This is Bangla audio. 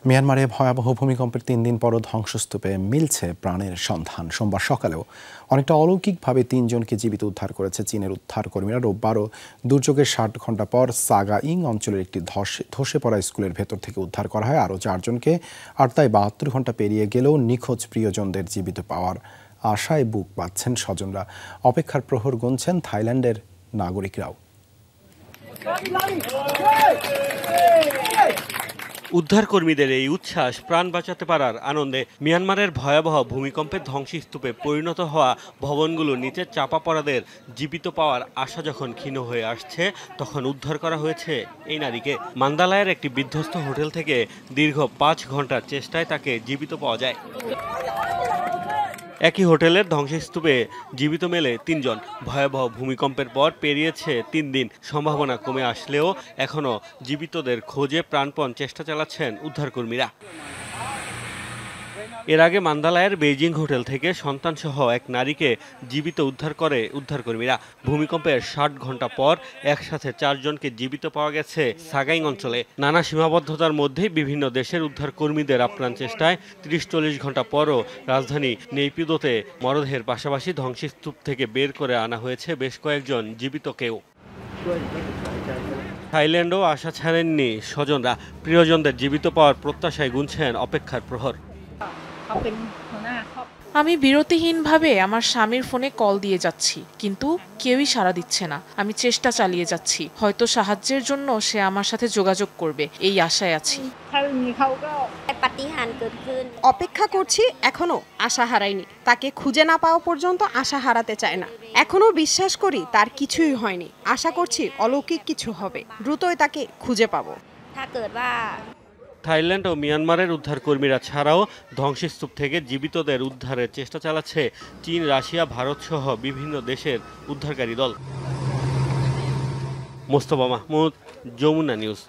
মিয়ানমারে ভয়াবহ ভূমিকম্পের ৩ দিন পরও ধ্বংসস্তূপে মিলছে প্রাণের সন্ধান। সোমবার সকালেও অনেকটা অলৌকিকভাবে ৩ জনকে জীবিত উদ্ধার করেছে চীনের উদ্ধার কর্মীরা। রোববারও দুর্যোগের ৬০ ঘণ্টা পর সাগাইং অঞ্চলের একটি ধসে পড়া স্কুলের ভেতর থেকে উদ্ধার করা হয় আরও ৪ জনকে। আর তাই ৭২ ঘণ্টা পেরিয়ে গেলেও নিখোঁজ প্রিয়জনদের জীবিত পাওয়ার আশায় বুক বাঁধছেন স্বজনরা। অপেক্ষার প্রহর গুনছেন থাইল্যান্ডের নাগরিকরাও। উদ্ধারকর্মীদের এই উচ্ছ্বাস প্রাণ বাঁচাতে পারার আনন্দে। মিয়ানমারের ভয়াবহ ভূমিকম্পের ধ্বংসস্তূপে পরিণত হওয়া ভবনগুলো নিচে চাপা পড়াদের জীবিত পাওয়ার আশা যখন ক্ষীণ হয়ে আসছে, তখন উদ্ধার করা হয়েছে এই নারীকে। মান্দালায়ের একটি বিধ্বস্ত হোটেল থেকে দীর্ঘ ৫ ঘন্টার চেষ্টায় তাকে জীবিত পাওয়া যায়। একই হোটেলের ধ্বংসস্তূপে জীবিত মেলে ৩ জন। ভয়াবহ ভূমিকম্পের পর পেরিয়েছে ৩ দিন। সম্ভাবনা কমে আসলেও এখনও জীবিতদের খোঁজে প্রাণপণ চেষ্টা চালাচ্ছেন উদ্ধারকর্মীরা। এর আগে মান্দালায়ের বেইজিং হোটেল থেকে সন্তানসহ এক নারীকে জীবিত উদ্ধার করে উদ্ধারকর্মীরা। ভূমিকম্পের ৬০ ঘণ্টা পর একসাথে ৪ জনকে জীবিত পাওয়া গেছে সাগাইং অঞ্চলে। নানা সীমাবদ্ধতার মধ্যেই বিভিন্ন দেশের উদ্ধারকর্মীদের আপ্রাণ চেষ্টায় ৩০-৪০ ঘণ্টা পরও রাজধানী নেইপিদোতে মরদেহের পাশাপাশি ধ্বংসস্তূপ থেকে বের করে আনা হয়েছে বেশ কয়েকজন জীবিতকেও। থাইল্যান্ডও আশা ছাড়েননি স্বজনরা। প্রিয়জনদের জীবিত পাওয়ার প্রত্যাশায় গুনছেন অপেক্ষার প্রহর। আমি বিরতিহীনভাবে আমার স্বামীর ফোনে কল দিয়ে যাচ্ছি, কিন্তু কেউই সাড়া দিচ্ছে না। আমি চেষ্টা চালিয়ে যাচ্ছি, হয়তো সাহায্যের জন্য সে আমার সাথে যোগাযোগ করবে, এই আশায় আছি। অপেক্ষা করছি, এখনো আশা হারাইনি। তাকে খুঁজে না পাওয়া পর্যন্ত আশা হারাতে চায় না। এখনো বিশ্বাস করি তার কিছুই হয়নি। আশা করছি অলৌকিক কিছু হবে, দ্রুতই তাকে খুঁজে পাবো। থাইল্যান্ড ও মিয়ানমারের উদ্ধারকর্মীরা ছাড়াও ধ্বংসস্তূপ থেকে জীবিতদের উদ্ধারের চেষ্টা চালাচ্ছে চীন, রাশিয়া, ভারত সহ বিভিন্ন দেশের উদ্ধারকারী দল। মোস্তফা মাহমুদ, যমুনা নিউজ।